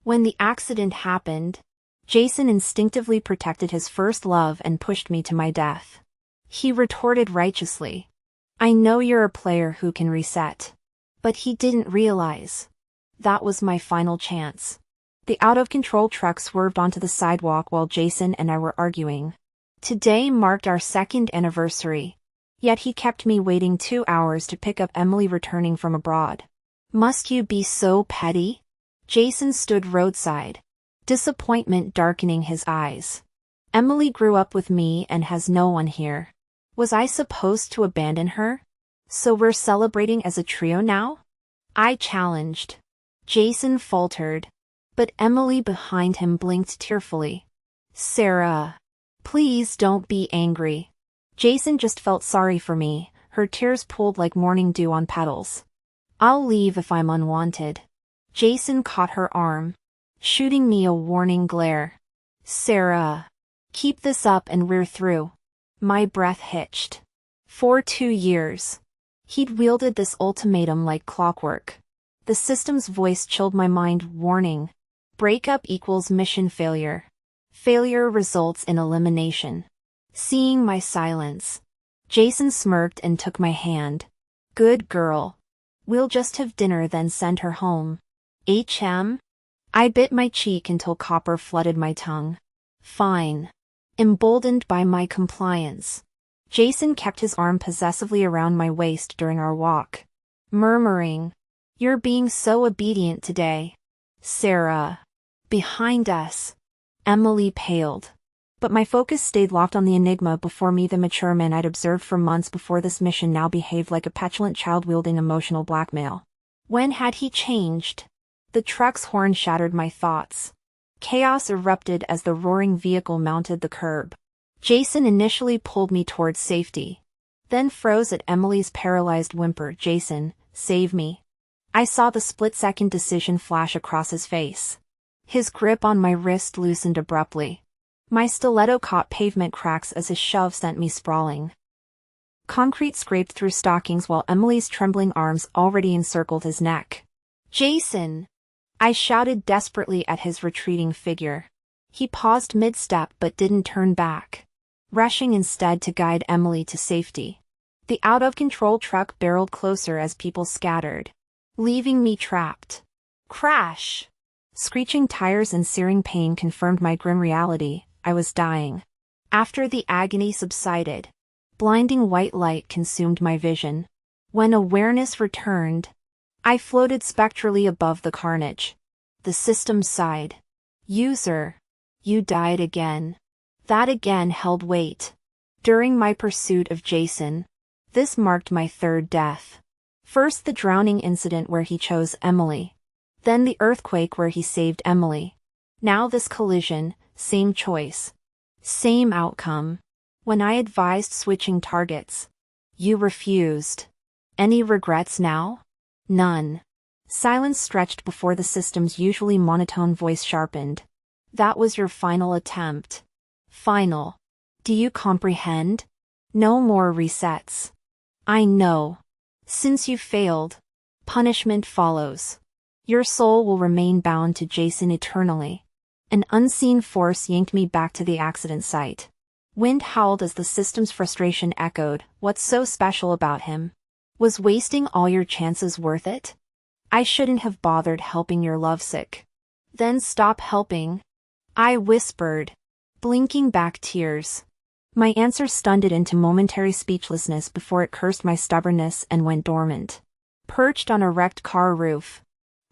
When the accident happened, Jason instinctively protected his first love and pushed me to my death. He retorted righteously, "I know you're a player who can reset." But he didn't realize that was my final chance. The out-of-control truck swerved onto the sidewalk while Jason and I were arguing. Today marked our second anniversary, yet he kept me waiting 2 hours to pick up Emily returning from abroad. Must you be so petty? Jason stood roadside, disappointment darkening his eyes. Emily grew up with me and has no one here. Was I supposed to abandon her? So we're celebrating as a trio now? I challenged. Jason faltered, but Emily behind him blinked tearfully. Sarah, please don't be angry. Jason just felt sorry for me, her tears pooled like morning dew on petals. I'll leave if I'm unwanted. Jason caught her arm, shooting me a warning glare. Sarah, keep this up and we're through. My breath hitched. For 2 years, he'd wielded this ultimatum like clockwork. The system's voice chilled my mind, warning. Breakup equals mission failure. Failure results in elimination. Seeing my silence, Jason smirked and took my hand. Good girl. We'll just have dinner then send her home. I bit my cheek until copper flooded my tongue. Fine. Emboldened by my compliance, Jason kept his arm possessively around my waist during our walk, murmuring, "You're being so obedient today." Sarah. Behind us. Emily paled. But my focus stayed locked on the enigma before me. The mature man I'd observed for months before this mission now behaved like a petulant child wielding emotional blackmail. When had he changed? The truck's horn shattered my thoughts. Chaos erupted as the roaring vehicle mounted the curb. Jason initially pulled me towards safety, then froze at Emily's paralyzed whimper. Jason, save me. I saw the split-second decision flash across his face. His grip on my wrist loosened abruptly. My stiletto caught pavement cracks as his shove sent me sprawling. Concrete scraped through stockings while Emily's trembling arms already encircled his neck. Jason! I shouted desperately at his retreating figure. He paused mid-step but didn't turn back, rushing instead to guide Emily to safety. The out-of-control truck barreled closer as people scattered, leaving me trapped. Crash! Screeching tires and searing pain confirmed my grim reality. I was dying. After the agony subsided, blinding white light consumed my vision. When awareness returned, I floated spectrally above the carnage. The system sighed. User, you died again. That again held weight. During my pursuit of Jason, this marked my third death. First the drowning incident where he chose Emily. Then the earthquake where he saved Emily. Now this collision, same choice. Same outcome. When I advised switching targets, you refused. Any regrets now? None. Silence stretched before the system's usually monotone voice sharpened. That was your final attempt. Final. Do you comprehend? No more resets. I know. Since you failed, punishment follows. Your soul will remain bound to Jason eternally. An unseen force yanked me back to the accident site. Wind howled as the system's frustration echoed. What's so special about him? Was wasting all your chances worth it? I shouldn't have bothered helping your lovesick. Then stop helping. I whispered, blinking back tears. My answer stunned it into momentary speechlessness before it cursed my stubbornness and went dormant. Perched on a wrecked car roof,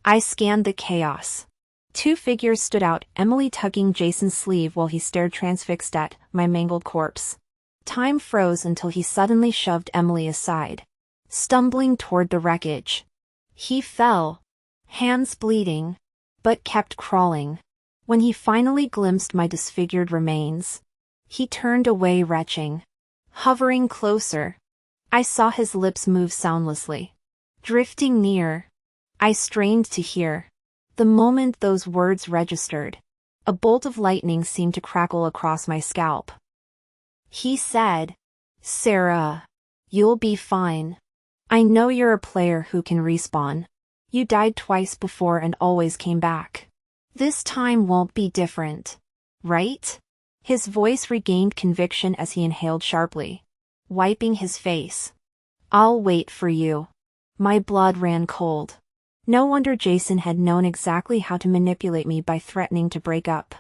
I scanned the chaos. 2 figures stood out, Emily tugging Jason's sleeve while he stared transfixed at my mangled corpse. Time froze until he suddenly shoved Emily aside, stumbling toward the wreckage. He fell, hands bleeding, but kept crawling. When he finally glimpsed my disfigured remains, he turned away retching. Hovering closer, I saw his lips move soundlessly. Drifting near, I strained to hear. The moment those words registered, a bolt of lightning seemed to crackle across my scalp. He said, Sarah, you'll be fine. I know you're a player who can respawn. You died twice before and always came back. This time won't be different. Right? His voice regained conviction as he inhaled sharply, wiping his face. I'll wait for you. My blood ran cold. No wonder Jason had known exactly how to manipulate me by threatening to break up.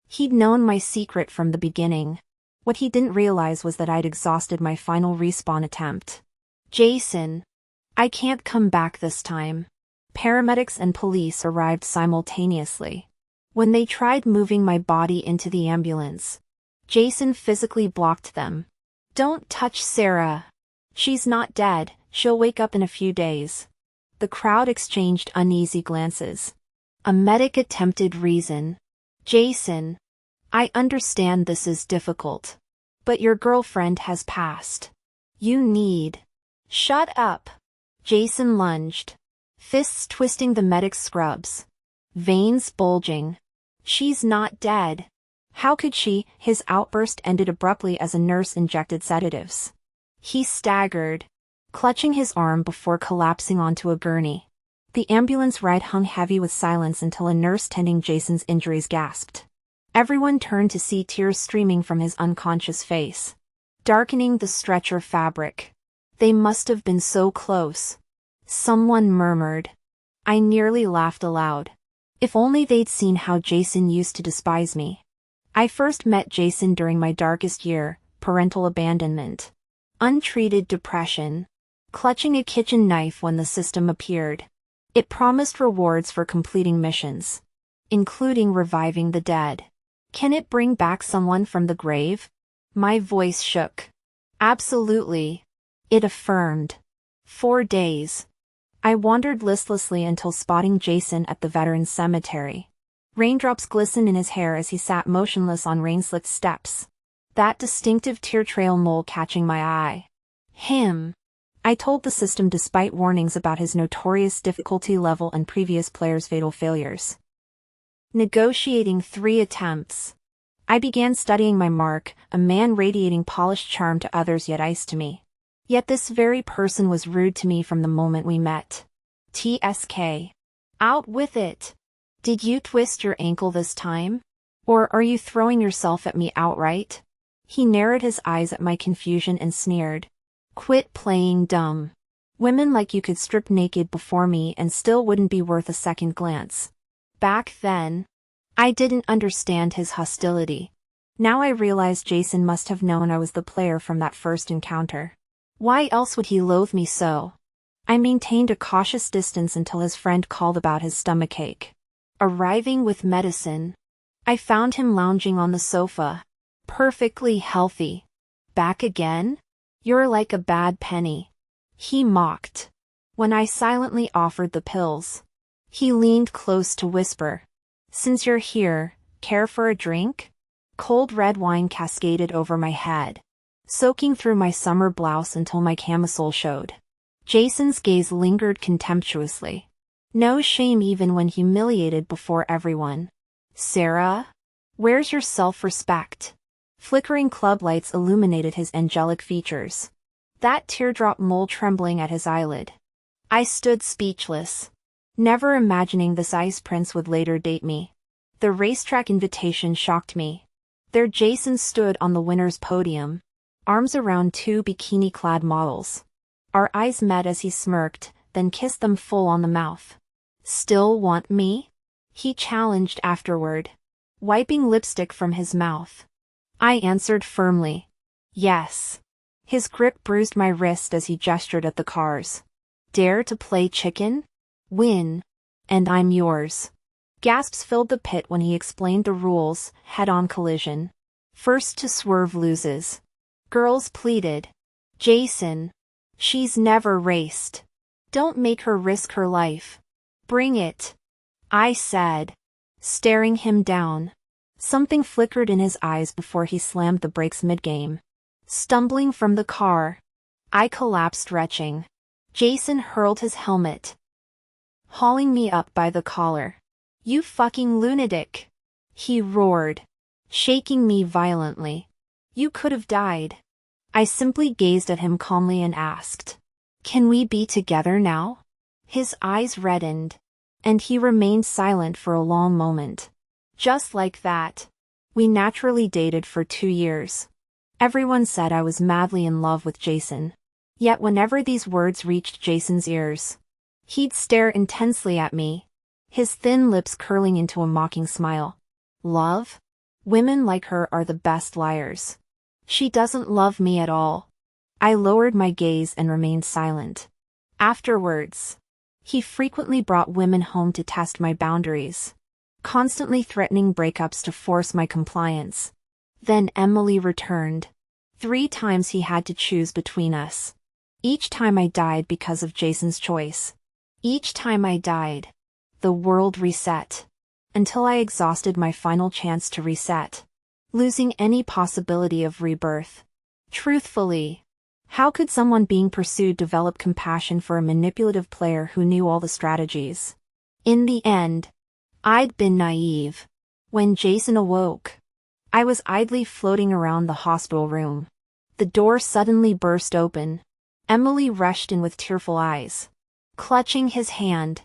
He'd known my secret from the beginning. What he didn't realize was that I'd exhausted my final respawn attempt. Jason. I can't come back this time. Paramedics and police arrived simultaneously. When they tried moving my body into the ambulance, Jason physically blocked them. Don't touch Sarah. She's not dead, she'll wake up in a few days. The crowd exchanged uneasy glances. A medic attempted reason. Jason. I understand this is difficult. But your girlfriend has passed. You need. Shut up. Jason lunged, fists twisting the medic's scrubs. Veins bulging. She's not dead. How could she? His outburst ended abruptly as a nurse injected sedatives. He staggered, clutching his arm before collapsing onto a gurney. The ambulance ride hung heavy with silence until a nurse tending Jason's injuries gasped. Everyone turned to see tears streaming from his unconscious face, darkening the stretcher fabric. They must have been so close. Someone murmured. I nearly laughed aloud. If only they'd seen how Jason used to despise me. I first met Jason during my darkest year, parental abandonment. Untreated depression. Clutching a kitchen knife when the system appeared. It promised rewards for completing missions, including reviving the dead. Can it bring back someone from the grave? My voice shook. Absolutely. It affirmed. 4 days. I wandered listlessly until spotting Jason at the veterans' cemetery. Raindrops glistened in his hair as he sat motionless on rain-slicked steps. That distinctive tear trail mole catching my eye. Him. I told the system despite warnings about his notorious difficulty level and previous players' fatal failures. Negotiating 3 attempts. I began studying my mark, a man radiating polished charm to others yet ice to me. Yet this very person was rude to me from the moment we met. TSK. Out with it. Did you twist your ankle this time? Or are you throwing yourself at me outright? He narrowed his eyes at my confusion and sneered. Quit playing dumb. Women like you could strip naked before me and still wouldn't be worth a second glance. Back then, I didn't understand his hostility. Now I realize Jason must have known I was the player from that first encounter. Why else would he loathe me so? I maintained a cautious distance until his friend called about his stomachache. Arriving with medicine, I found him lounging on the sofa, perfectly healthy. Back again? You're like a bad penny. He mocked. When I silently offered the pills, he leaned close to whisper. Since you're here, care for a drink? Cold red wine cascaded over my head, soaking through my summer blouse until my camisole showed. Jason's gaze lingered contemptuously. No shame even when humiliated before everyone. Sarah? Where's your self-respect? Flickering club lights illuminated his angelic features. That teardrop mole trembling at his eyelid. I stood speechless, never imagining this ice prince would later date me. The racetrack invitation shocked me. There Jason stood on the winner's podium, arms around 2 bikini-clad models. Our eyes met as he smirked, then kissed them full on the mouth. Still want me? He challenged afterward, wiping lipstick from his mouth. I answered firmly. Yes. His grip bruised my wrist as he gestured at the cars. Dare to play chicken? Win. And I'm yours. Gasps filled the pit when he explained the rules, head-on collision. First to swerve loses. Girls pleaded. Jason. She's never raced. Don't make her risk her life. Bring it. I said, staring him down. Something flickered in his eyes before he slammed the brakes mid-game. Stumbling from the car, I collapsed retching. Jason hurled his helmet, hauling me up by the collar. You fucking lunatic! He roared, shaking me violently. You could have died. I simply gazed at him calmly and asked, can we be together now? His eyes reddened. And he remained silent for a long moment. Just like that. We naturally dated for 2 years. Everyone said I was madly in love with Jason. Yet whenever these words reached Jason's ears, he'd stare intensely at me, his thin lips curling into a mocking smile. Love? Women like her are the best liars. She doesn't love me at all. I lowered my gaze and remained silent. Afterwards, he frequently brought women home to test my boundaries, constantly threatening breakups to force my compliance. Then Emily returned. 3 times he had to choose between us. Each time I died because of Jason's choice. Each time I died, the world reset. Until I exhausted my final chance to reset, losing any possibility of rebirth. Truthfully, how could someone being pursued develop compassion for a manipulative player who knew all the strategies? In the end, I'd been naive. When Jason awoke, I was idly floating around the hospital room. The door suddenly burst open. Emily rushed in with tearful eyes, clutching his hand.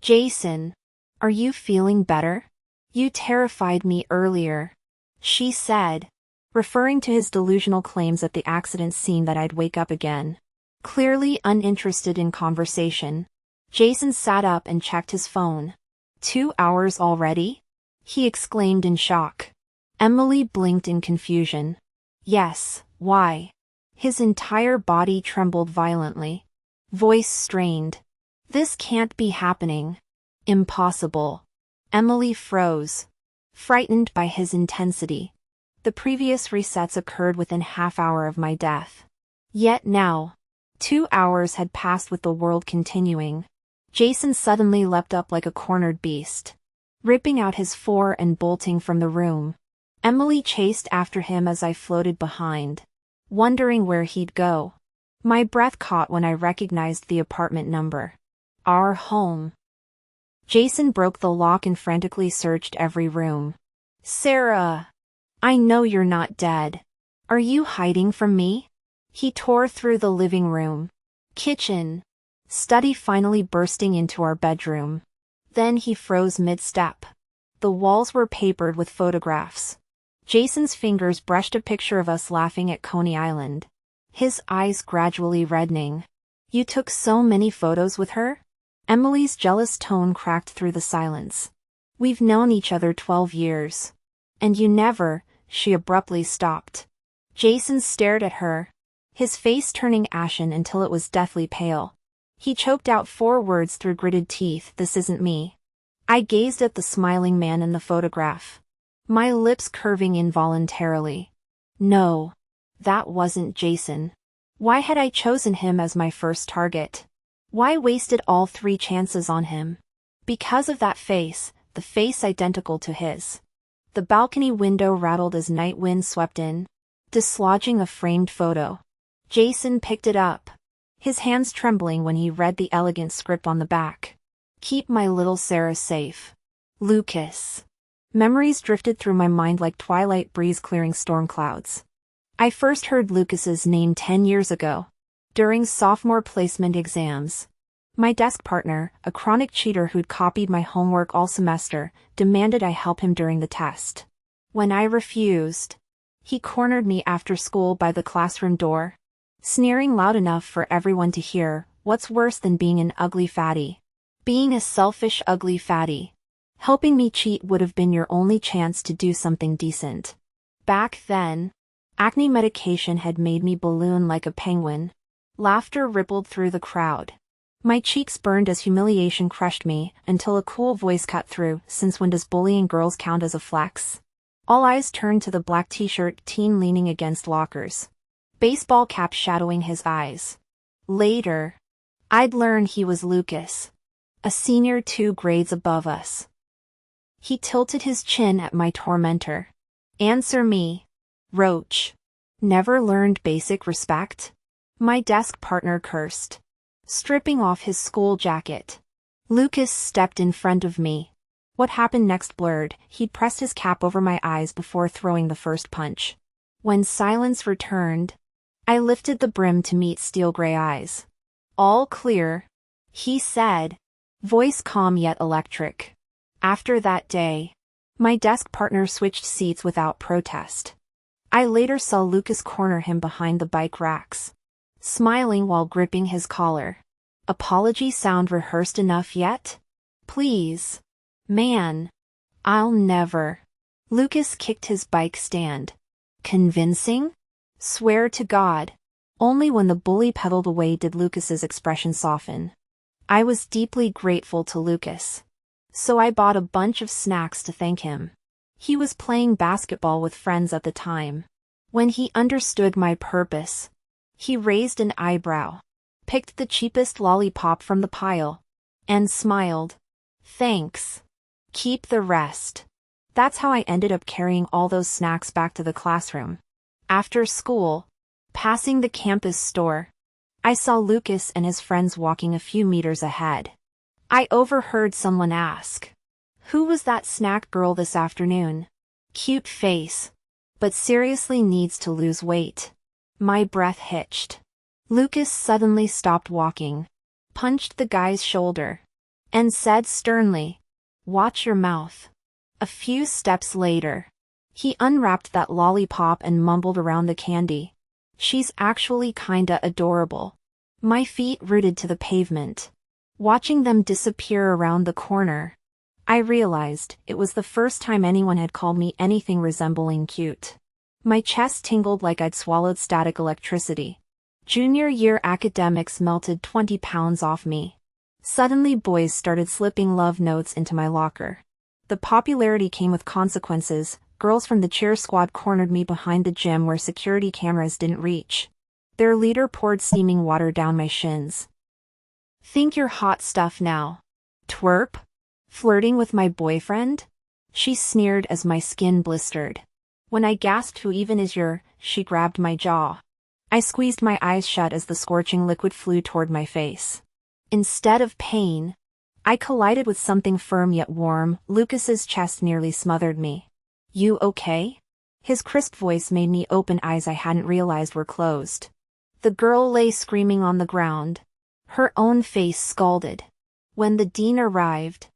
Jason, are you feeling better? You terrified me earlier, she said, referring to his delusional claims at the accident scene that I'd wake up again. Clearly uninterested in conversation, Jason sat up and checked his phone. 2 hours already? He exclaimed in shock. Emily blinked in confusion. Yes, why? His entire body trembled violently. Voice strained. This can't be happening. Impossible. Emily froze, frightened by his intensity. The previous resets occurred within half-hour of my death. Yet now, 2 hours had passed with the world continuing. Jason suddenly leapt up like a cornered beast, ripping out his fore and bolting from the room. Emily chased after him as I floated behind, wondering where he'd go. My breath caught when I recognized the apartment number. Our home. Jason broke the lock and frantically searched every room. Sarah! I know you're not dead. Are you hiding from me? He tore through the living room, kitchen, study, finally bursting into our bedroom. Then he froze mid-step. The walls were papered with photographs. Jason's fingers brushed a picture of us laughing at Coney Island, his eyes gradually reddening. You took so many photos with her? Emily's jealous tone cracked through the silence. We've known each other 12 years. And you never, she abruptly stopped. Jason stared at her, his face turning ashen until it was deathly pale. He choked out 4 words through gritted teeth. This isn't me. I gazed at the smiling man in the photograph, my lips curving involuntarily. No, that wasn't Jason. Why had I chosen him as my first target? Why wasted all 3 chances on him? Because of that face, the face identical to his. The balcony window rattled as night wind swept in, dislodging a framed photo. Jason picked it up, his hands trembling when he read the elegant script on the back. Keep my little Sarah safe. Lucas. Memories drifted through my mind like twilight breeze clearing storm clouds. I first heard Lucas's name 10 years ago, during sophomore placement exams. My desk partner, a chronic cheater who'd copied my homework all semester, demanded I help him during the test. When I refused, he cornered me after school by the classroom door, sneering loud enough for everyone to hear. What's worse than being an ugly fatty? Being a selfish ugly fatty. Helping me cheat would have been your only chance to do something decent. Back then, acne medication had made me balloon like a penguin. Laughter rippled through the crowd. My cheeks burned as humiliation crushed me, until a cool voice cut through. Since when does bullying girls count as a flex? All eyes turned to the black t-shirt teen leaning against lockers, baseball cap shadowing his eyes. Later, I'd learn he was Lucas, a senior 2 grades above us. He tilted his chin at my tormentor. Answer me, Roach. Never learned basic respect? My desk partner cursed, stripping off his school jacket. Lucas stepped in front of me. What happened next blurred. He'd pressed his cap over my eyes before throwing the first punch. When silence returned, I lifted the brim to meet steel gray eyes. All clear, he said. Voice calm yet electric. After that day, my desk partner switched seats without protest. I later saw Lucas corner him behind the bike racks, smiling while gripping his collar. Apology sound rehearsed enough yet? Please. Man. I'll never. Lucas kicked his bike stand. Convincing? Swear to God. Only when the bully pedaled away did Lucas's expression soften. I was deeply grateful to Lucas, so I bought a bunch of snacks to thank him. He was playing basketball with friends at the time. When he understood my purpose, he raised an eyebrow, picked the cheapest lollipop from the pile, and smiled. Thanks. Keep the rest. That's how I ended up carrying all those snacks back to the classroom. After school, passing the campus store, I saw Lucas and his friends walking a few meters ahead. I overheard someone ask, "Who was that snack girl this afternoon? Cute face, but seriously needs to lose weight." My breath hitched. Lucas suddenly stopped walking, punched the guy's shoulder, and said sternly, "Watch your mouth." A few steps later, he unwrapped that lollipop and mumbled around the candy. "She's actually kinda adorable." My feet rooted to the pavement. Watching them disappear around the corner, I realized it was the first time anyone had called me anything resembling cute. My chest tingled like I'd swallowed static electricity. Junior year academics melted 20 pounds off me. Suddenly boys started slipping love notes into my locker. The popularity came with consequences. Girls from the cheer squad cornered me behind the gym where security cameras didn't reach. Their leader poured steaming water down my shins. "Think you're hot stuff now, twerp? Flirting with my boyfriend?" she sneered as my skin blistered. When I gasped, "Who even is your?" she grabbed my jaw. I squeezed my eyes shut as the scorching liquid flew toward my face. Instead of pain, I collided with something firm yet warm. Lucas's chest nearly smothered me. "You okay?" His crisp voice made me open eyes I hadn't realized were closed. The girl lay screaming on the ground, her own face scalded. When the dean arrived,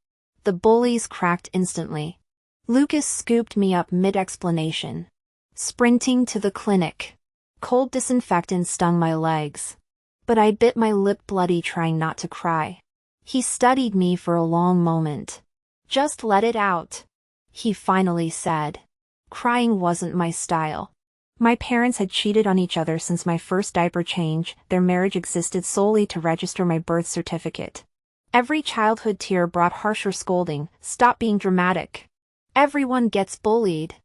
the bullies cracked instantly. Lucas scooped me up mid-explanation. Sprinting to the clinic. Cold disinfectant stung my legs, but I bit my lip, bloody, trying not to cry. He studied me for a long moment. "Just let it out," he finally said. Crying wasn't my style. My parents had cheated on each other since my first diaper change. Their marriage existed solely to register my birth certificate. Every childhood tear brought harsher scolding. "Stop being dramatic. Everyone gets bullied.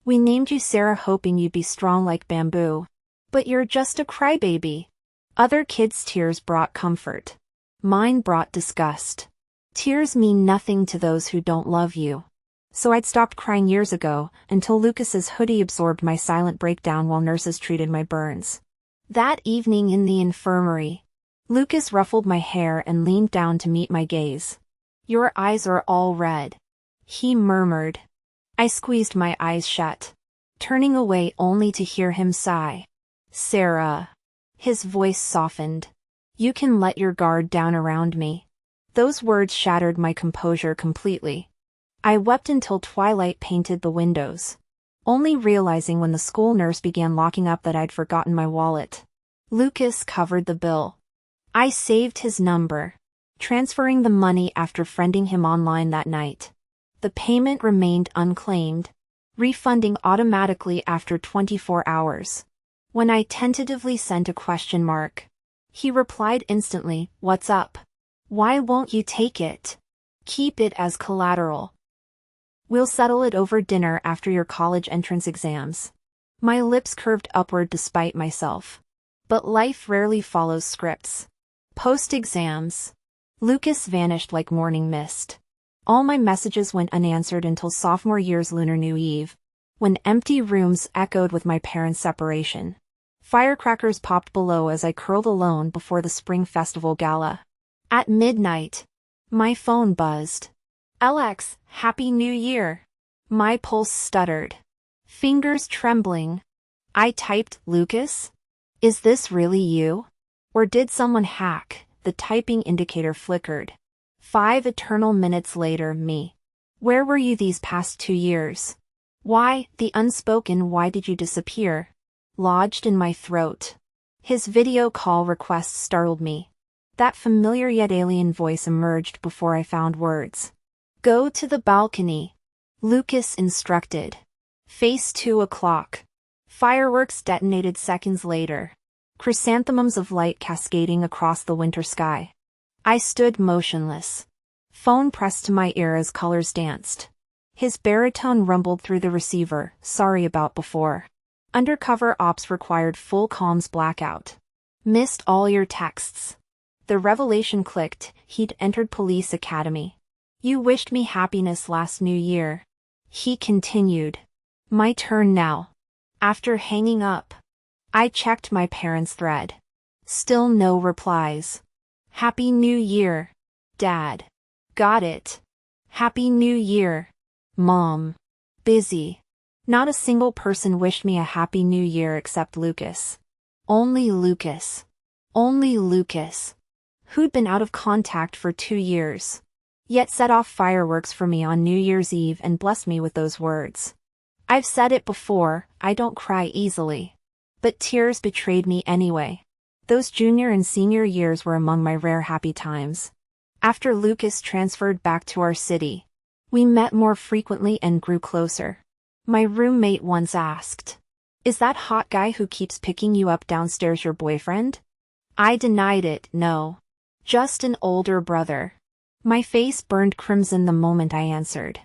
We named you Sarah hoping you'd be strong like bamboo. But you're just a crybaby." Other kids' tears brought comfort. Mine brought disgust. Tears mean nothing to those who don't love you. So I'd stopped crying years ago, until Lucas's hoodie absorbed my silent breakdown while nurses treated my burns. That evening in the infirmary, Lucas ruffled my hair and leaned down to meet my gaze. "Your eyes are all red," he murmured. I squeezed my eyes shut, turning away only to hear him sigh. "Sarah." His voice softened. "You can let your guard down around me." Those words shattered my composure completely. I wept until twilight painted the windows, only realizing when the school nurse began locking up that I'd forgotten my wallet. Lucas covered the bill. I saved his number, transferring the money after friending him online that night. The payment remained unclaimed, refunding automatically after 24 hours. When I tentatively sent a question mark, he replied instantly, "What's up? Why won't you take it? Keep it as collateral. We'll settle it over dinner after your college entrance exams." My lips curved upward despite myself. But life rarely follows scripts. Post-exams, Lucas vanished like morning mist. All my messages went unanswered until sophomore year's Lunar New Eve, when empty rooms echoed with my parents' separation. Firecrackers popped below as I curled alone before the spring festival gala. At midnight, my phone buzzed. "Alex, Happy New Year." My pulse stuttered, fingers trembling. I typed, "Lucas? Is this really you? Or did someone hack?" The typing indicator flickered. 5 eternal minutes later, me. Where were you these past 2 years? Why, the unspoken why did you disappear? Lodged in my throat. His video call request startled me. That familiar yet alien voice emerged before I found words. Go to the balcony. Lucas instructed. Face 2 o'clock. Fireworks detonated seconds later. Chrysanthemums of light cascading across the winter sky. I stood motionless. Phone pressed to my ear as colors danced. His baritone rumbled through the receiver, sorry about before. Undercover ops required full comms blackout. Missed all your texts. The revelation clicked, he'd entered police academy. You wished me happiness last New Year. He continued. My turn now. After hanging up, I checked my parents' thread. Still no replies. Happy New Year, Dad. Got it. Happy New Year, Mom. Busy. Not a single person wished me a Happy New Year except Lucas. Only Lucas. Only Lucas. Who'd been out of contact for 2 years. Yet set off fireworks for me on New Year's Eve and blessed me with those words. I've said it before, I don't cry easily. But tears betrayed me anyway. Those junior and senior years were among my rare happy times. After Lucas transferred back to our city, we met more frequently and grew closer. My roommate once asked, "Is that hot guy who keeps picking you up downstairs your boyfriend?" I denied it, no. Just an older brother. My face burned crimson the moment I answered.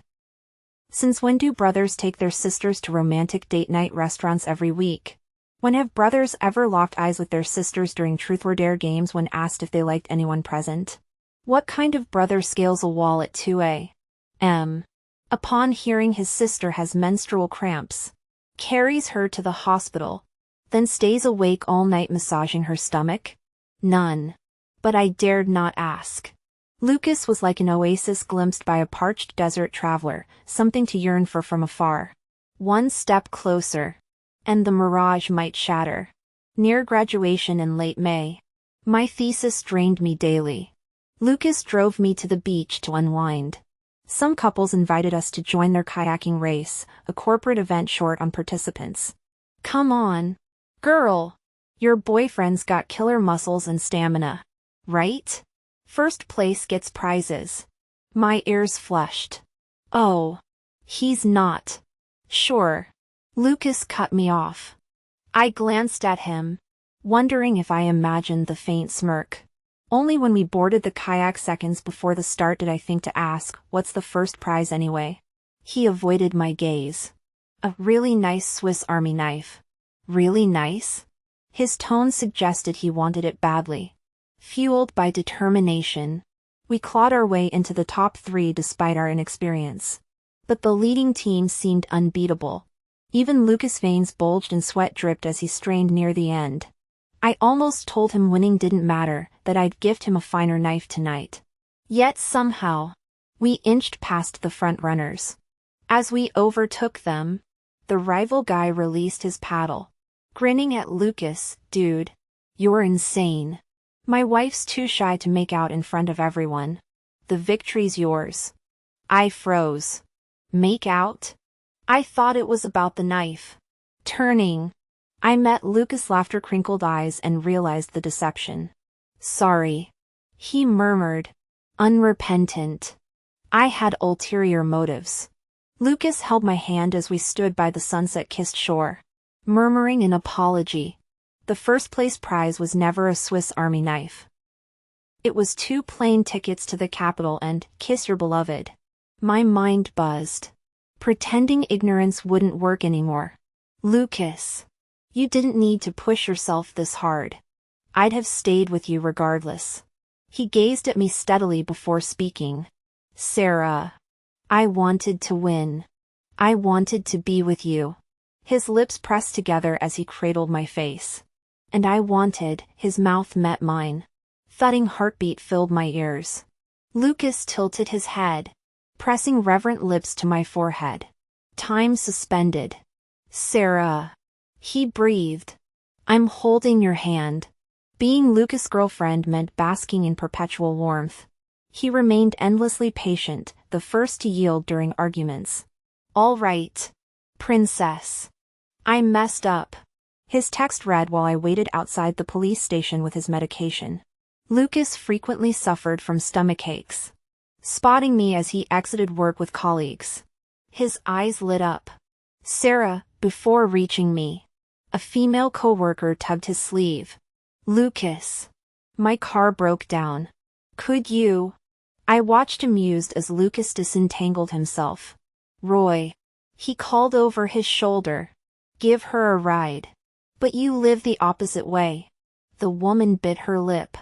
Since when do brothers take their sisters to romantic date night restaurants every week? When have brothers ever locked eyes with their sisters during Truth or Dare games when asked if they liked anyone present? What kind of brother scales a wall at 2 a.m. upon hearing his sister has menstrual cramps, carries her to the hospital, then stays awake all night massaging her stomach? None. But I dared not ask. Lucas was like an oasis glimpsed by a parched desert traveler, something to yearn for from afar. One step closer, and the mirage might shatter. Near graduation in late May, my thesis drained me daily. Lucas drove me to the beach to unwind. Some couples invited us to join their kayaking race, a corporate event short on participants. Come on, girl. Your boyfriend's got killer muscles and stamina, right? First place gets prizes. My ears flushed. Oh, he's not. Sure. Lucas cut me off. I glanced at him, wondering if I imagined the faint smirk. Only when we boarded the kayak seconds before the start did I think to ask, what's the first prize anyway? He avoided my gaze. A really nice Swiss Army knife. Really nice? His tone suggested he wanted it badly. Fueled by determination, we clawed our way into the top 3 despite our inexperience. But the leading team seemed unbeatable. Even Lucas' veins bulged and sweat dripped as he strained near the end. I almost told him winning didn't matter, that I'd gift him a finer knife tonight. Yet somehow, we inched past the front runners. As we overtook them, the rival guy released his paddle. Grinning at Lucas, dude, you're insane. My wife's too shy to make out in front of everyone. The victory's yours. I froze. Make out? I thought it was about the knife. Turning, I met Lucas' laughter-crinkled eyes and realized the deception. Sorry. He murmured. Unrepentant. I had ulterior motives. Lucas held my hand as we stood by the sunset-kissed shore, murmuring an apology. The first place prize was never a Swiss Army knife. It was 2 plane tickets to the capital and kiss your beloved. My mind buzzed. Pretending ignorance wouldn't work anymore. Lucas, you didn't need to push yourself this hard. I'd have stayed with you regardless. He gazed at me steadily before speaking. Sarah, I wanted to win. I wanted to be with you. His lips pressed together as he cradled my face. And I wanted, his mouth met mine. Thudding heartbeat filled my ears. Lucas tilted his head, pressing reverent lips to my forehead. Time suspended. Sarah. He breathed. I'm holding your hand. Being Lucas' girlfriend meant basking in perpetual warmth. He remained endlessly patient, the first to yield during arguments. "All right, princess. I messed up." His text read while I waited outside the police station with his medication. Lucas frequently suffered from stomach aches. Spotting me as he exited work with colleagues, his eyes lit up. "Sarah," before reaching me. A female coworker tugged his sleeve. "Lucas. My car broke down. Could you?" I watched amused as Lucas disentangled himself. "Roy." He called over his shoulder. "Give her a ride." "But you live the opposite way." The woman bit her lip.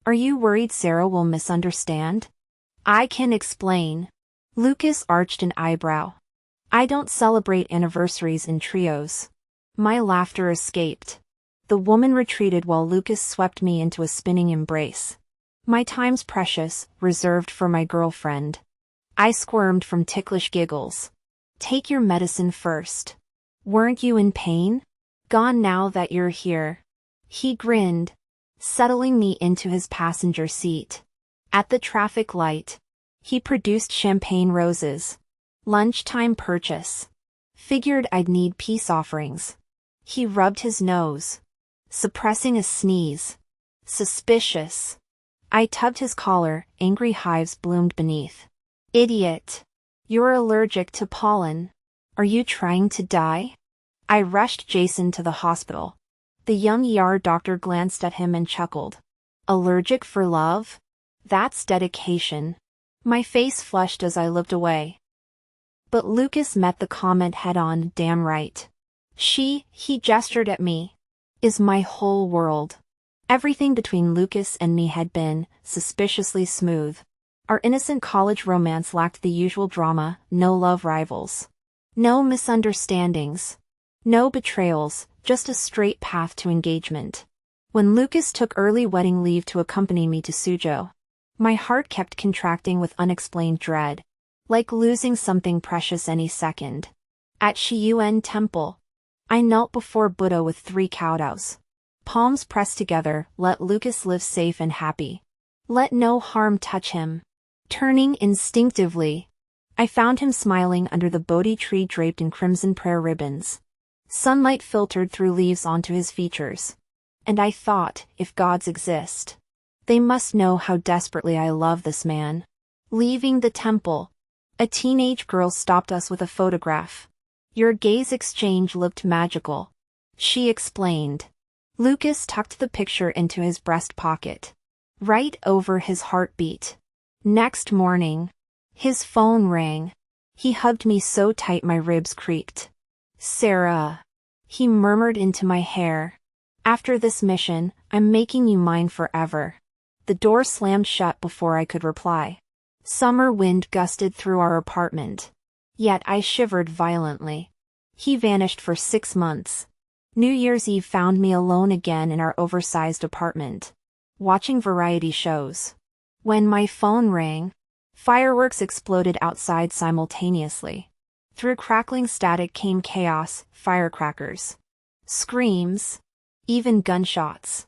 "Are you worried Sarah will misunderstand?" "I can explain." Lucas arched an eyebrow. "I don't celebrate anniversaries in trios." My laughter escaped. The woman retreated while Lucas swept me into a spinning embrace. "My time's precious, reserved for my girlfriend." I squirmed from ticklish giggles. "Take your medicine first." "Weren't you in pain?" "Gone now that you're here." He grinned, settling me into his passenger seat. At the traffic light, he produced champagne roses. "Lunchtime purchase." Figured I'd need peace offerings. He rubbed his nose, suppressing a sneeze. "Suspicious." I tugged his collar, angry hives bloomed beneath. "Idiot. You're allergic to pollen. Are you trying to die?" I rushed Jason to the hospital. The young ER doctor glanced at him and chuckled. "Allergic for love? That's dedication." My face flushed as I looked away. But Lucas met the comment head-on. "Damn right. He gestured at me, is my whole world." Everything between Lucas and me had been suspiciously smooth. Our innocent college romance lacked the usual drama, no love rivals, no misunderstandings, no betrayals, just a straight path to engagement. When Lucas took early wedding leave to accompany me to Suzhou, my heart kept contracting with unexplained dread, like losing something precious any second. At Shiyuan Temple, I knelt before Buddha with 3 kowtows. Palms pressed together, let Lucas live safe and happy. Let no harm touch him. Turning instinctively, I found him smiling under the Bodhi tree draped in crimson prayer ribbons. Sunlight filtered through leaves onto his features. And I thought, if gods exist, they must know how desperately I love this man. Leaving the temple, a teenage girl stopped us with a photograph. "Your gaze exchange looked magical," she explained. Lucas tucked the picture into his breast pocket, right over his heartbeat. Next morning, his phone rang. He hugged me so tight my ribs creaked. "Sarah," he murmured into my hair. "After this mission, I'm making you mine forever." The door slammed shut before I could reply. Summer wind gusted through our apartment. Yet I shivered violently. He vanished for 6 months. New Year's Eve found me alone again in our oversized apartment, watching variety shows. When my phone rang, fireworks exploded outside simultaneously. Through crackling static came chaos, firecrackers, screams, even gunshots.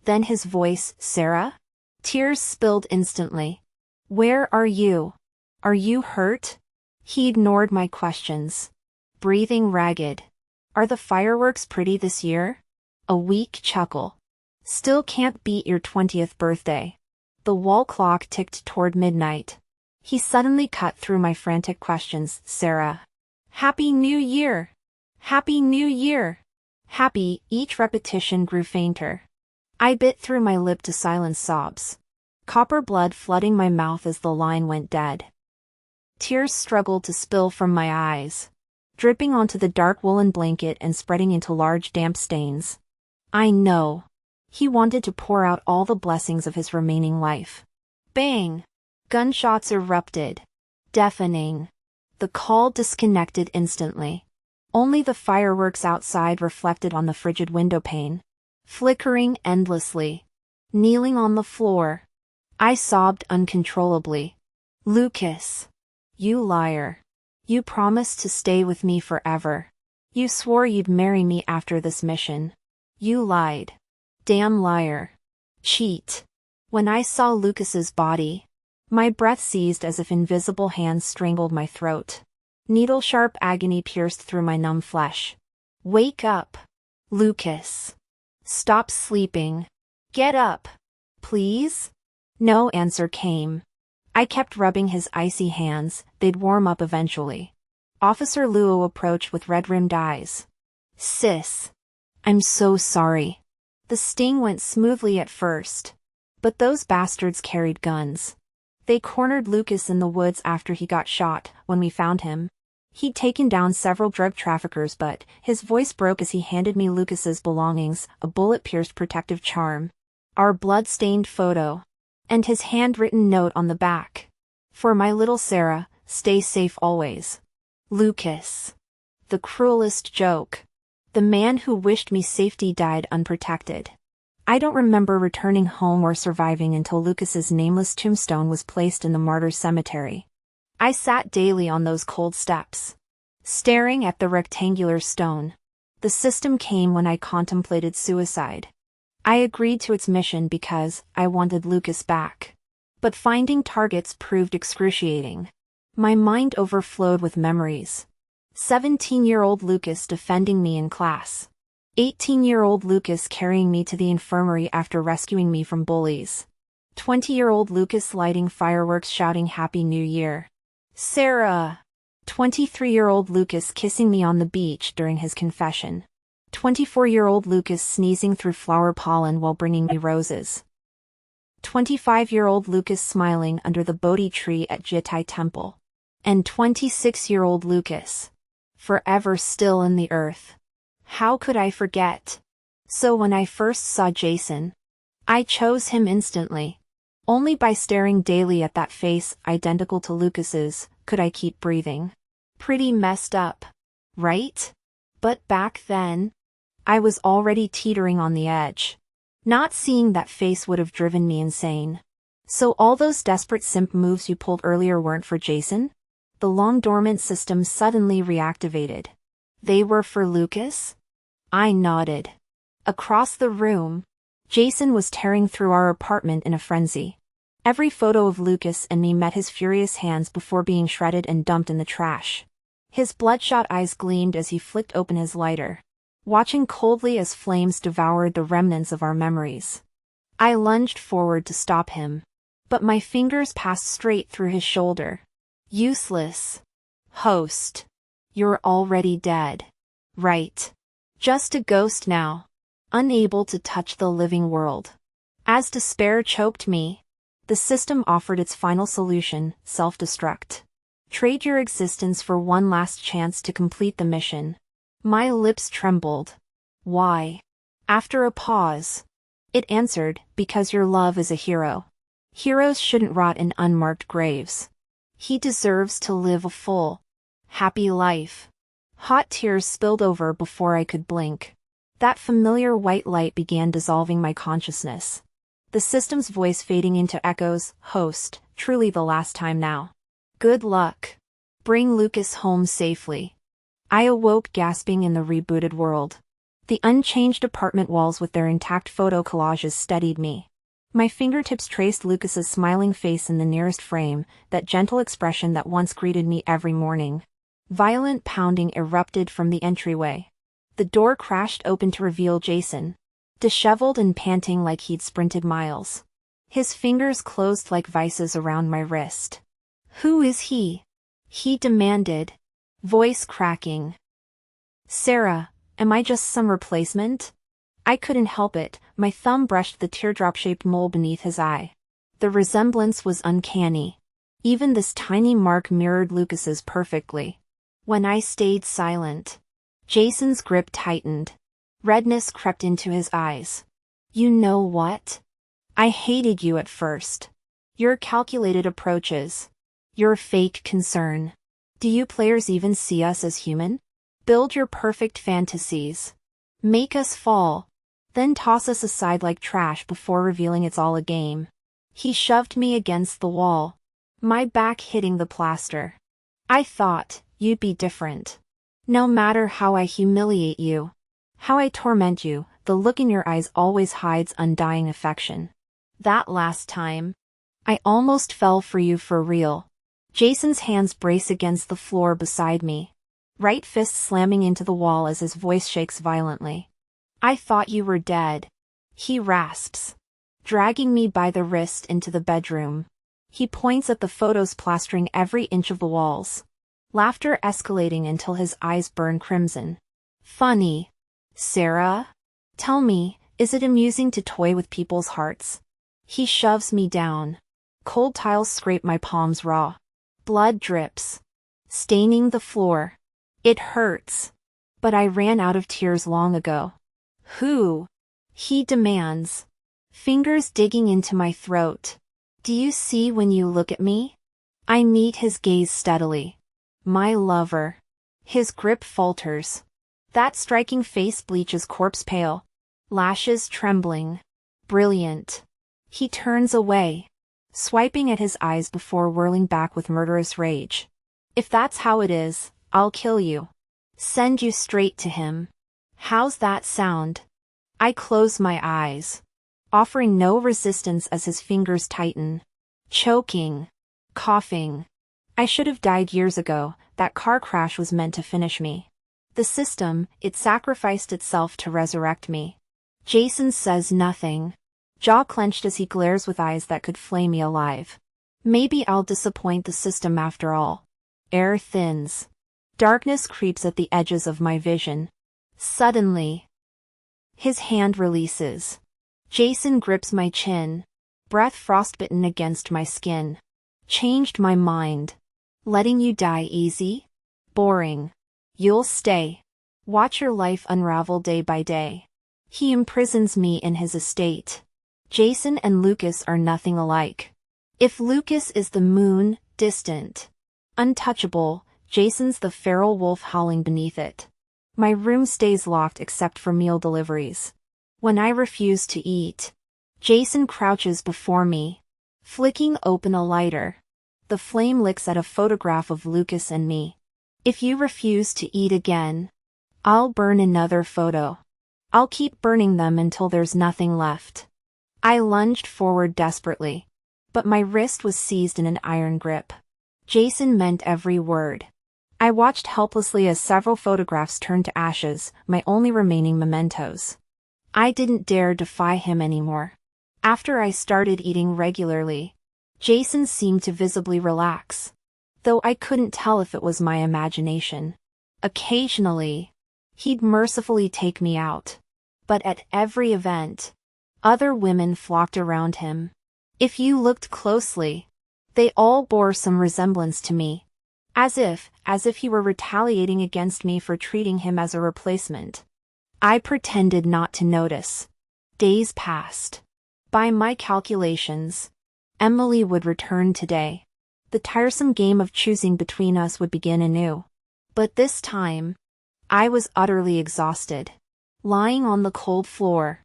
Then his voice, "Sarah?" Tears spilled instantly. "Where are you? Are you hurt?" He ignored my questions, breathing ragged. "Are the fireworks pretty this year?" A weak chuckle. "Still can't beat your 20th birthday." The wall clock ticked toward midnight. He suddenly cut through my frantic questions. "Sarah. Happy New Year! Happy New Year! Happy." Each repetition grew fainter. I bit through my lip to silence sobs, copper blood flooding my mouth as the line went dead. Tears struggled to spill from my eyes, dripping onto the dark woolen blanket and spreading into large damp stains. I know. He wanted to pour out all the blessings of his remaining life. Bang! Gunshots erupted, deafening. The call disconnected instantly. Only the fireworks outside reflected on the frigid windowpane, flickering endlessly. Kneeling on the floor, I sobbed uncontrollably. "Lucas. You liar. You promised to stay with me forever. You swore you'd marry me after this mission. You lied. Damn liar. Cheat." When I saw Lucas's body, My breath seized as if invisible hands strangled my throat. Needle-sharp agony pierced through my numb flesh. Wake up, Lucas. Stop sleeping. Get up. Please? No answer came. I kept rubbing his icy hands, they'd warm up eventually. Officer Luo approached with red-rimmed eyes. Sis. I'm so sorry. The sting went smoothly at first. But those bastards carried guns. They cornered Lucas in the woods after he got shot, when we found him. He'd taken down several drug traffickers, but his voice broke as he handed me Lucas's belongings, a bullet-pierced protective charm, our blood-stained photo, and his handwritten note on the back. For my little Sarah, stay safe always. Lucas. The cruelest joke. The man who wished me safety died unprotected. I don't remember returning home or surviving until Lucas's nameless tombstone was placed in the martyr's cemetery. I sat daily on those cold steps, staring at the rectangular stone. The system came when I contemplated suicide. I agreed to its mission because I wanted Lucas back. But finding targets proved excruciating. My mind overflowed with memories. 17-year-old Lucas defending me in class. 18-year-old Lucas carrying me to the infirmary after rescuing me from bullies. 20-year-old Lucas lighting fireworks shouting Happy New Year. Sarah. 23-year-old Lucas kissing me on the beach during his confession. 24-year-old Lucas sneezing through flower pollen while bringing me roses. 25-year-old Lucas smiling under the Bodhi tree at Jitai Temple. And 26-year-old Lucas. Forever still in the earth. How could I forget? So when I first saw Jason, I chose him instantly. Only by staring daily at that face identical to Lucas's could I keep breathing. Pretty messed up, right? But back then, I was already teetering on the edge. Not seeing that face would have driven me insane. So all those desperate simp moves you pulled earlier weren't for Jason? The long-dormant system suddenly reactivated. They were for Lucas? I nodded. Across the room, Jason was tearing through our apartment in a frenzy. Every photo of Lucas and me met his furious hands before being shredded and dumped in the trash. His bloodshot eyes gleamed as he flicked open his lighter, watching coldly as flames devoured the remnants of our memories. I lunged forward to stop him, but my fingers passed straight through his shoulder. Useless. Host. You're already dead. Right. Just a ghost now. Unable to touch the living world. As despair choked me, the system offered its final solution, self-destruct. Trade your existence for one last chance to complete the mission. My lips trembled. Why? After a pause, it answered, because your love is a hero. Heroes shouldn't rot in unmarked graves. He deserves to live a full, happy life. Hot tears spilled over before I could blink. That familiar white light began dissolving my consciousness. The system's voice fading into echoes, host, truly the last time now. Good luck. Bring Lucas home safely. I awoke gasping in the rebooted world. The unchanged apartment walls with their intact photo collages steadied me. My fingertips traced Lucas's smiling face in the nearest frame, that gentle expression that once greeted me every morning. Violent pounding erupted from the entryway. The door crashed open to reveal Jason, disheveled and panting like he'd sprinted miles. His fingers closed like vices around my wrist. Who is he? He demanded, voice cracking. Sarah, am I just some replacement? I couldn't help it, my thumb brushed the teardrop-shaped mole beneath his eye. The resemblance was uncanny. Even this tiny mark mirrored Lucas's perfectly. When I stayed silent, Jason's grip tightened. Redness crept into his eyes. You know what? I hated you at first. Your calculated approaches. Your fake concern. Do you players even see us as human? Build your perfect fantasies. Make us fall. Then toss us aside like trash before revealing it's all a game. He shoved me against the wall, my back hitting the plaster. I thought you'd be different. No matter how I humiliate you, how I torment you, the look in your eyes always hides undying affection. That last time, I almost fell for you for real. Jason's hands brace against the floor beside me. Right fist slamming into the wall as his voice shakes violently. I thought you were dead. He rasps, dragging me by the wrist into the bedroom. He points at the photos plastering every inch of the walls. Laughter escalating until his eyes burn crimson. Funny. Sarah? Tell me, is it amusing to toy with people's hearts? He shoves me down. Cold tiles scrape my palms raw. Blood drips, staining the floor. It hurts. But I ran out of tears long ago. Who? He demands. Fingers digging into my throat. Do you see when you look at me? I meet his gaze steadily. My lover. His grip falters. That striking face bleaches corpse pale. Lashes trembling. Brilliant. He turns away, swiping at his eyes before whirling back with murderous rage. If that's how it is, I'll kill you. Send you straight to him. How's that sound? I close my eyes, offering no resistance as his fingers tighten. Choking. Coughing. I should have died years ago. That car crash was meant to finish me. The system, it sacrificed itself to resurrect me. Jason says nothing, jaw clenched as he glares with eyes that could flay me alive. Maybe I'll disappoint the system after all. Air thins. Darkness creeps at the edges of my vision. Suddenly, his hand releases. Jason grips my chin, breath frostbitten against my skin. Changed my mind. Letting you die easy? Boring. You'll stay. Watch your life unravel day by day. He imprisons me in his estate. Jason and Lucas are nothing alike. If Lucas is the moon, distant, untouchable, Jason's the feral wolf howling beneath it. My room stays locked except for meal deliveries. When I refuse to eat, Jason crouches before me, flicking open a lighter. The flame licks at a photograph of Lucas and me. If you refuse to eat again, I'll burn another photo. I'll keep burning them until there's nothing left. I lunged forward desperately, but my wrist was seized in an iron grip. Jason meant every word. I watched helplessly as several photographs turned to ashes, my only remaining mementos. I didn't dare defy him anymore. After I started eating regularly, Jason seemed to visibly relax, though I couldn't tell if it was my imagination. Occasionally, he'd mercifully take me out. But at every event, other women flocked around him. If you looked closely, they all bore some resemblance to me. As if he were retaliating against me for treating him as a replacement. I pretended not to notice. Days passed. By my calculations, Emily would return today. The tiresome game of choosing between us would begin anew. But this time, I was utterly exhausted. Lying on the cold floor,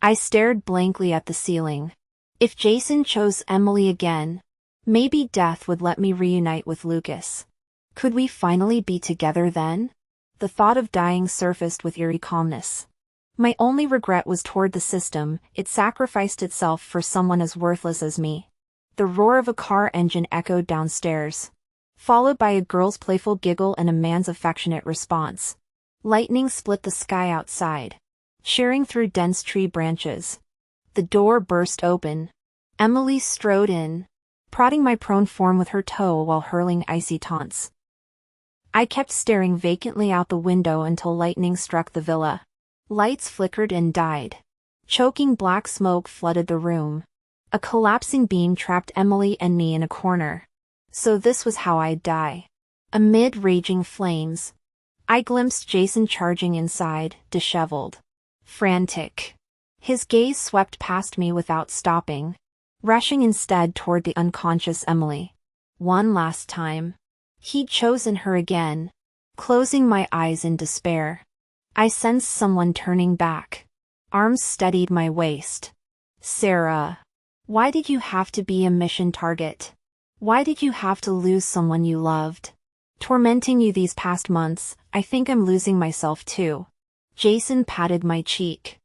I stared blankly at the ceiling. If Jason chose Emily again, maybe death would let me reunite with Lucas. Could we finally be together then? The thought of dying surfaced with eerie calmness. My only regret was toward the system. It sacrificed itself for someone as worthless as me. The roar of a car engine echoed downstairs, followed by a girl's playful giggle and a man's affectionate response. Lightning split the sky outside, shearing through dense tree branches. The door burst open. Emily strode in, prodding my prone form with her toe while hurling icy taunts. I kept staring vacantly out the window until lightning struck the villa. Lights flickered and died. Choking black smoke flooded the room. A collapsing beam trapped Emily and me in a corner. So this was how I'd die. Amid raging flames, I glimpsed Jason charging inside, disheveled, frantic. His gaze swept past me without stopping, rushing instead toward the unconscious Emily. One last time. He'd chosen her again. Closing my eyes in despair, I sensed someone turning back. Arms steadied my waist. Sarah, why did you have to be a mission target? Why did you have to lose someone you loved? Tormenting you these past months, I think I'm losing myself too. Jason patted my cheek.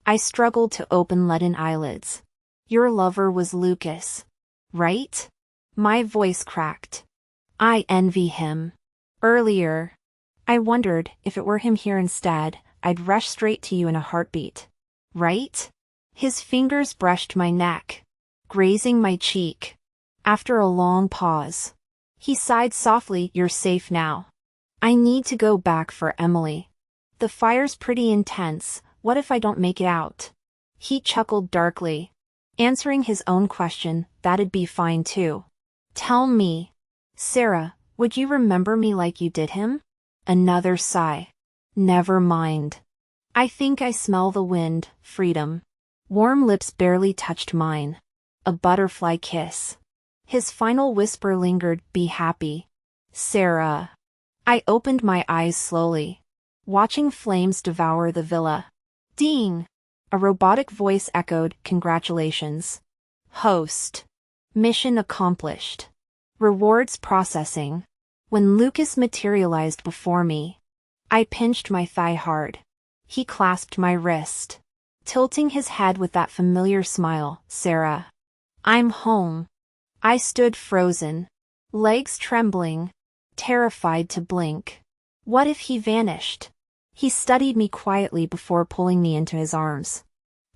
I struggled to open leaden eyelids. Your lover was Lucas. right? My voice cracked. I envy him. Earlier, I wondered if it were him here instead, I'd rush straight to you in a heartbeat. Right? His fingers brushed my neck, grazing my cheek. After a long pause, he sighed softly, "You're safe now. I need to go back for Emily. The fire's pretty intense, what if I don't make it out?" He chuckled darkly, answering his own question, "That'd be fine too. Tell me, Sarah, would you remember me like you did him?" Another sigh. "Never mind. I think I smell the wind, freedom." Warm lips barely touched mine. A butterfly kiss. His final whisper lingered, "Be happy, Sarah." I opened my eyes slowly, watching flames devour the villa. Ding! A robotic voice echoed, "Congratulations, host. Mission accomplished. Rewards processing." When Lucas materialized before me, I pinched my thigh hard. He clasped my wrist, tilting his head with that familiar smile. "Sarah, I'm home." I stood frozen, legs trembling, terrified to blink. What if he vanished? He studied me quietly before pulling me into his arms.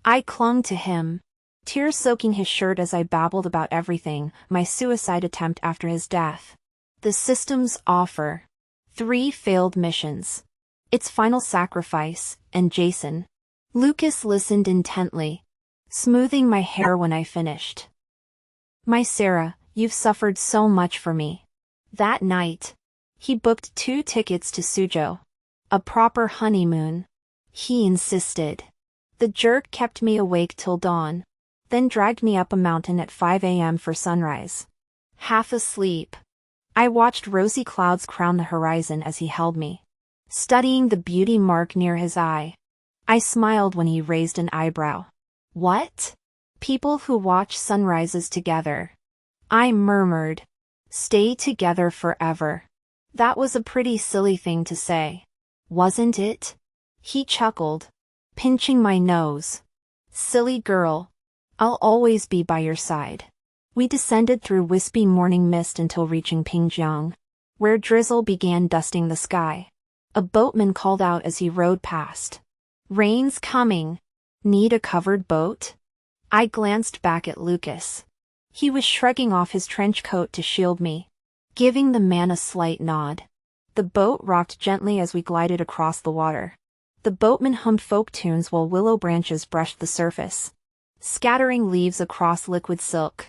I clung to him, tears soaking his shirt as I babbled about everything, my suicide attempt after his death, the system's offer, 3 failed missions, its final sacrifice, and Jason. Lucas listened intently, smoothing my hair when I finished. "My Sarah, you've suffered so much for me." That night, he booked 2 tickets to Suzhou. A proper honeymoon. He insisted. The jerk kept me awake till dawn, then dragged me up a mountain at 5 a.m. for sunrise. Half asleep, I watched rosy clouds crown the horizon as he held me, studying the beauty mark near his eye. I smiled when he raised an eyebrow. "What? People who watch sunrises together." I murmured, "Stay together forever." That was a pretty silly thing to say, wasn't it? He chuckled, pinching my nose. "Silly girl. I'll always be by your side." We descended through wispy morning mist until reaching Pingjiang, where drizzle began dusting the sky. A boatman called out as he rowed past. "Rain's coming. Need a covered boat?" I glanced back at Lucas. He was shrugging off his trench coat to shield me, giving the man a slight nod. The boat rocked gently as we glided across the water. The boatman hummed folk tunes while willow branches brushed the surface, scattering leaves across liquid silk.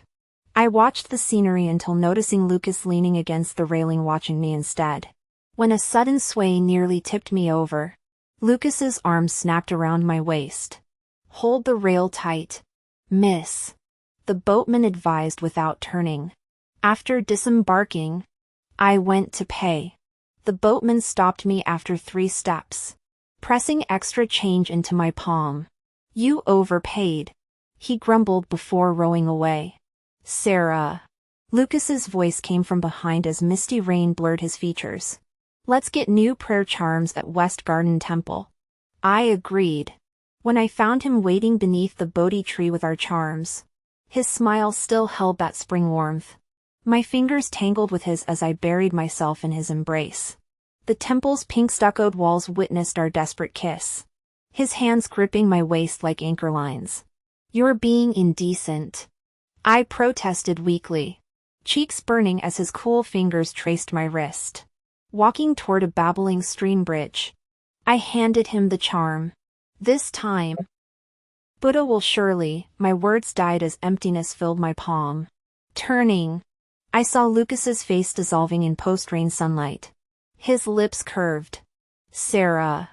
I watched the scenery until noticing Lucas leaning against the railing watching me instead. When a sudden sway nearly tipped me over, Lucas's arm snapped around my waist. "Hold the rail tight, miss," the boatman advised without turning. After disembarking, I went to pay. The boatman stopped me after 3 steps, pressing extra change into my palm. "You overpaid," he grumbled before rowing away. "Sarah." Lucas's voice came from behind as misty rain blurred his features. "Let's get new prayer charms at West Garden Temple." I agreed. When I found him waiting beneath the Bodhi tree with our charms, his smile still held that spring warmth. My fingers tangled with his as I buried myself in his embrace. The temple's pink stuccoed walls witnessed our desperate kiss, his hands gripping my waist like anchor lines. "You're being indecent," I protested weakly, cheeks burning as his cool fingers traced my wrist. Walking toward a babbling stream bridge, I handed him the charm. "This time, Buddha will surely," my words died as emptiness filled my palm. Turning, I saw Lucas's face dissolving in post-rain sunlight. His lips curved. "Sarah,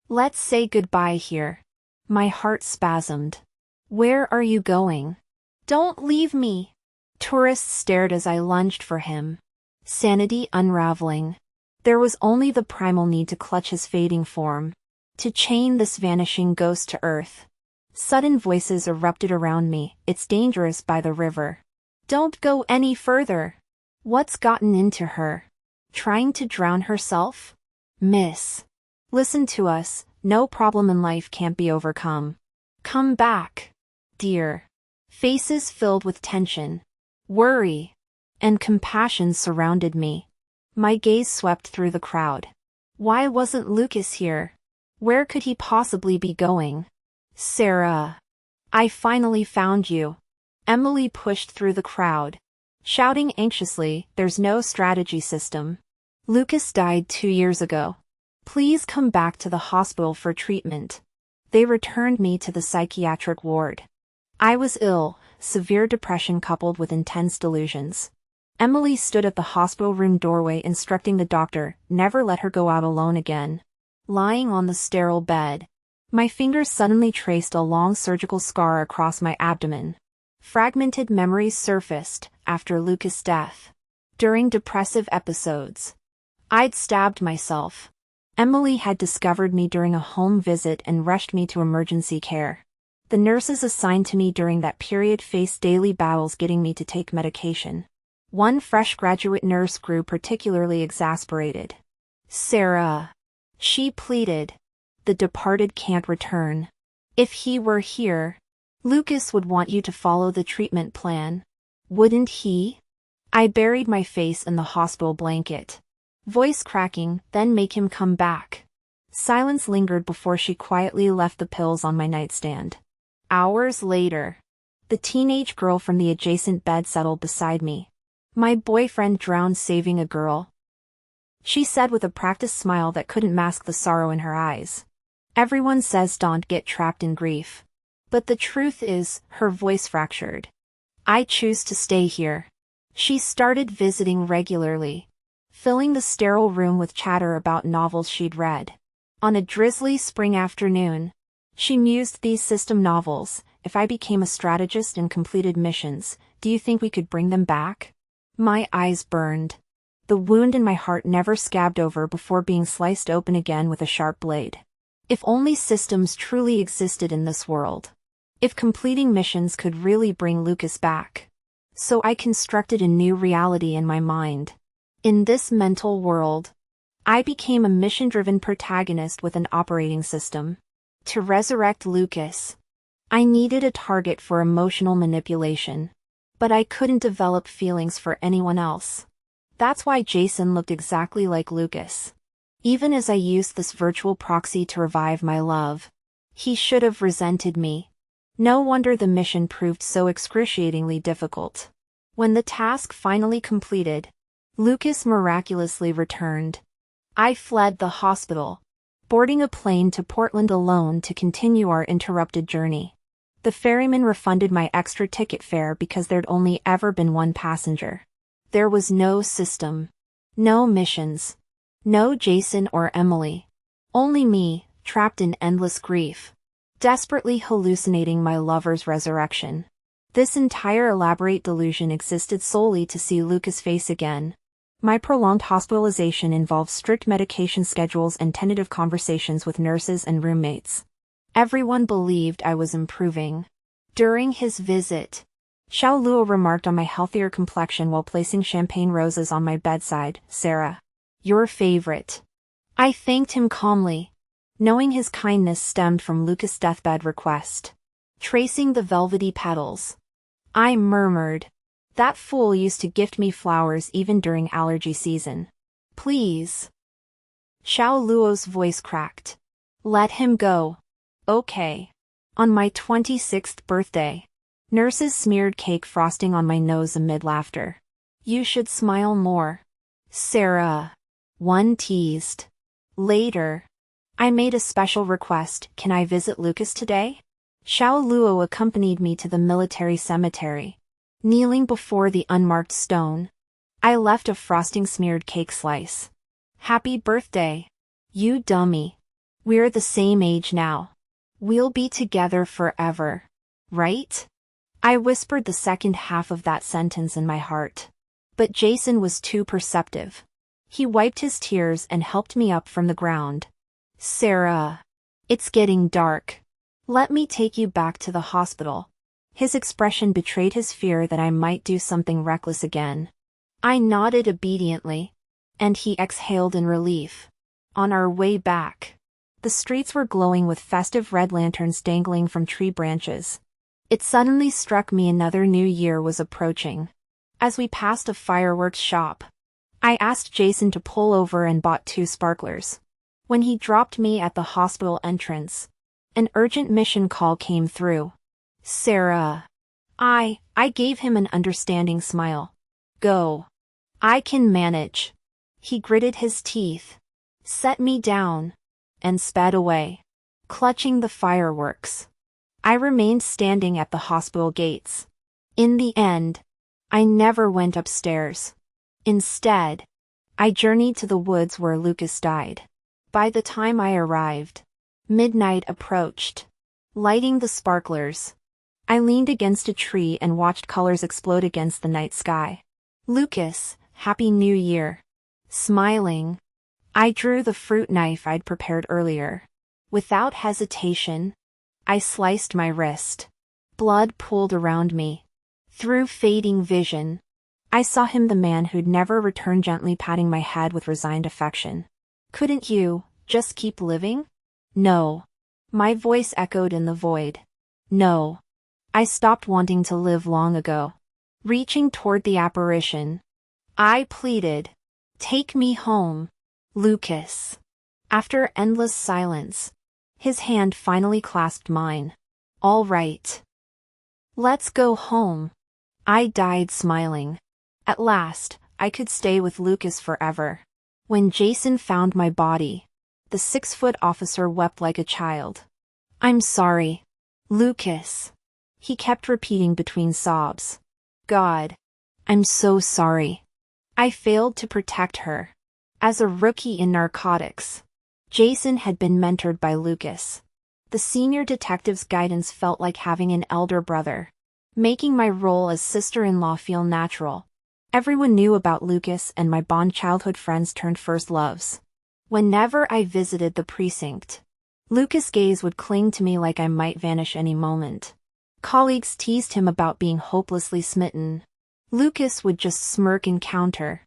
let's say goodbye here." My heart spasmed. "Where are you going?" "Don't leave me." Tourists stared as I lunged for him, sanity unraveling. There was only the primal need to clutch his fading form, to chain this vanishing ghost to earth. Sudden voices erupted around me. "It's dangerous by the river. Don't go any further." What's gotten into her? Trying to drown herself? "Miss, listen to us, no problem in life can't be overcome. Come back, dear." Faces filled with tension. Worry and compassion surrounded me. My gaze swept through the crowd. Why wasn't Lucas here? Where could he possibly be going? Sarah. I finally found you. Emily pushed through the crowd, shouting anxiously, "There's no strategy system. Lucas died 2 years ago. Please come back to the hospital for treatment." They returned me to the psychiatric ward. I was ill, severe depression coupled with intense delusions. Emily stood at the hospital room doorway instructing the doctor, never let her go out alone again. Lying on the sterile bed, my fingers suddenly traced a long surgical scar across my abdomen. Fragmented memories surfaced after Lucas' death. During depressive episodes, I'd stabbed myself. Emily had discovered me during a home visit and rushed me to emergency care. The nurses assigned to me during that period faced daily battles getting me to take medication. One fresh graduate nurse grew particularly exasperated. "Sarah," she pleaded, "the departed can't return. If he were here, Lucas would want you to follow the treatment plan. Wouldn't he?" I buried my face in the hospital blanket. Voice cracking, "Then make him come back." Silence lingered before she quietly left the pills on my nightstand. Hours later, the teenage girl from the adjacent bed settled beside me. "My boyfriend drowned saving a girl," she said with a practiced smile that couldn't mask the sorrow in her eyes. "Everyone says don't get trapped in grief. But the truth is," her voice fractured, "I choose to stay here." She started visiting regularly, filling the sterile room with chatter about novels she'd read. On a drizzly spring afternoon, she mused, "These system novels, if I became a strategist and completed missions, do you think we could bring them back?" My eyes burned. The wound in my heart never scabbed over before being sliced open again with a sharp blade. If only systems truly existed in this world. If completing missions could really bring Lucas back. So I constructed a new reality in my mind. In this mental world, I became a mission-driven protagonist with an operating system. To resurrect Lucas, I needed a target for emotional manipulation. But I couldn't develop feelings for anyone else. That's why Jason looked exactly like Lucas. Even as I used this virtual proxy to revive my love, he should have resented me. No wonder the mission proved so excruciatingly difficult. When the task finally completed, Lucas miraculously returned. I fled the hospital, boarding a plane to Portland alone to continue our interrupted journey. The ferryman refunded my extra ticket fare because there'd only ever been one passenger. There was no system, no missions, no Jason or Emily. Only me, trapped in endless grief, desperately hallucinating my lover's resurrection. This entire elaborate delusion existed solely to see Lucas' face again. My prolonged hospitalization involved strict medication schedules and tentative conversations with nurses and roommates. Everyone believed I was improving. During his visit, Xiao Luo remarked on my healthier complexion while placing champagne roses on my bedside. "Sarah, your favorite." I thanked him calmly, knowing his kindness stemmed from Lucas' deathbed request. Tracing the velvety petals, I murmured, "That fool used to gift me flowers even during allergy season. Please." Xiao Luo's voice cracked. "Let him go." "Okay." On my 26th birthday, nurses smeared cake frosting on my nose amid laughter. "You should smile more, Sarah," one teased. Later, I made a special request. "Can I visit Lucas today?" Xiao Luo accompanied me to the military cemetery. Kneeling before the unmarked stone, I left a frosting-smeared cake slice. "Happy birthday, you dummy. We're the same age now. We'll be together forever, right?" I whispered the second half of that sentence in my heart. But Jason was too perceptive. He wiped his tears and helped me up from the ground. "Sarah, it's getting dark. Let me take you back to the hospital." His expression betrayed his fear that I might do something reckless again. I nodded obediently, and he exhaled in relief. On our way back, the streets were glowing with festive red lanterns dangling from tree branches. It suddenly struck me another new year was approaching. As we passed a fireworks shop, I asked Jason to pull over and bought 2 sparklers. When he dropped me at the hospital entrance, an urgent mission call came through. Sarah. I gave him an understanding smile. Go. I can manage. He gritted his teeth, set me down, and sped away, clutching the fireworks. I remained standing at the hospital gates. In the end, I never went upstairs. Instead, I journeyed to the woods where Lucas died. By the time I arrived, midnight approached. Lighting the sparklers, I leaned against a tree and watched colors explode against the night sky. Lucas, Happy New Year. Smiling, I drew the fruit knife I'd prepared earlier. Without hesitation, I sliced my wrist. Blood pooled around me. Through fading vision, I saw him, the man who'd never returned, gently patting my head with resigned affection. Couldn't you just keep living? No. My voice echoed in the void. No. I stopped wanting to live long ago. Reaching toward the apparition, I pleaded, take me home, Lucas. After endless silence, his hand finally clasped mine. All right. Let's go home. I died smiling. At last, I could stay with Lucas forever. When Jason found my body, the 6-foot officer wept like a child. I'm sorry, Lucas. He kept repeating between sobs. God, I'm so sorry. I failed to protect her. As a rookie in narcotics, Jason had been mentored by Lucas. The senior detective's guidance felt like having an elder brother, making my role as sister-in-law feel natural. Everyone knew about Lucas, and my bond childhood friends turned first loves. Whenever I visited the precinct, Lucas' gaze would cling to me like I might vanish any moment. Colleagues teased him about being hopelessly smitten. Lucas would just smirk and counter,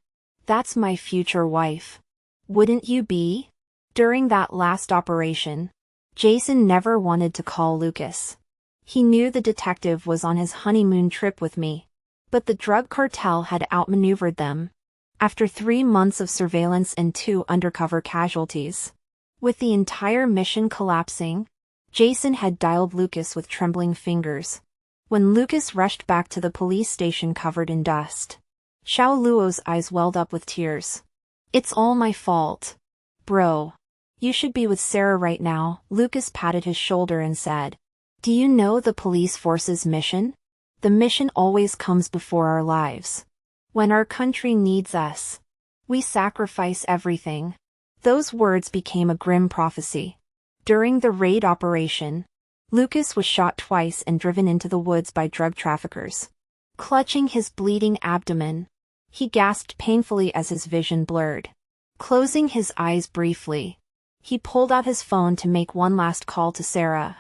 "That's my future wife. Wouldn't you be?" During that last operation, Jason never wanted to call Lucas. He knew the detective was on his honeymoon trip with me, but the drug cartel had outmaneuvered them. After 3 months of surveillance and 2 undercover casualties, with the entire mission collapsing, Jason had dialed Lucas with trembling fingers. When Lucas rushed back to the police station covered in dust, Xiao Luo's eyes welled up with tears. "It's all my fault. Bro. You should be with Sarah right now." Lucas patted his shoulder and said, "Do you know the police force's mission? The mission always comes before our lives. When our country needs us, we sacrifice everything." Those words became a grim prophecy. During the raid operation, Lucas was shot twice and driven into the woods by drug traffickers. Clutching his bleeding abdomen, he gasped painfully as his vision blurred. Closing his eyes briefly, he pulled out his phone to make one last call to Sarah.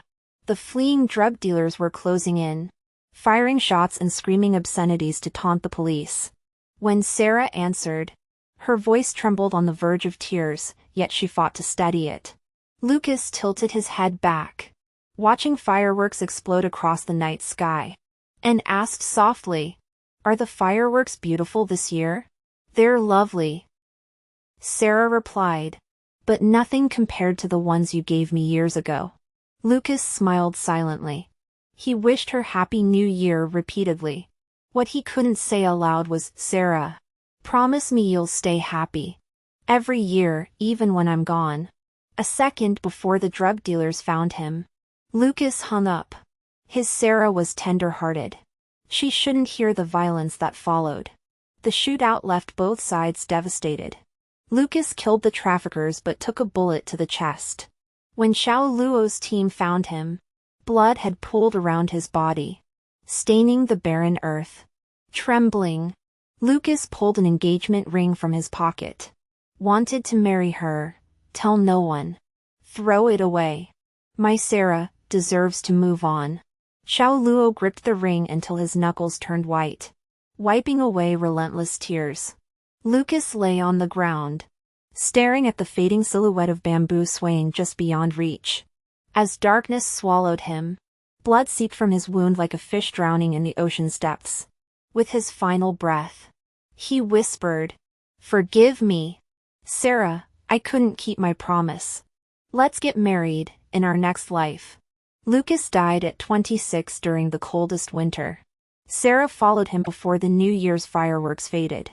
The fleeing drug dealers were closing in, firing shots and screaming obscenities to taunt the police. When Sarah answered, her voice trembled on the verge of tears, yet she fought to steady it. Lucas tilted his head back, watching fireworks explode across the night sky, and asked softly, "Are the fireworks beautiful this year?" "They're lovely," Sarah replied, "but nothing compared to the ones you gave me years ago." Lucas smiled silently. He wished her Happy New Year repeatedly. What he couldn't say aloud was, "Sarah, promise me you'll stay happy. Every year, even when I'm gone." A second before the drug dealers found him, Lucas hung up. His Sarah was tender-hearted. She shouldn't hear the violence that followed. The shootout left both sides devastated. Lucas killed the traffickers but took a bullet to the chest. When Xiao Luo's team found him, blood had pooled around his body, staining the barren earth. Trembling, Lucas pulled an engagement ring from his pocket. "Wanted to marry her. Tell no one. Throw it away. My Sarah deserves to move on." Xiao Luo gripped the ring until his knuckles turned white, wiping away relentless tears. Lucas lay on the ground, staring at the fading silhouette of bamboo swaying just beyond reach. As darkness swallowed him, blood seeped from his wound like a fish drowning in the ocean's depths. With his final breath, he whispered, "Forgive me. Sarah, I couldn't keep my promise. Let's get married in our next life." Lucas died at 26 during the coldest winter. Sarah followed him before the New Year's fireworks faded.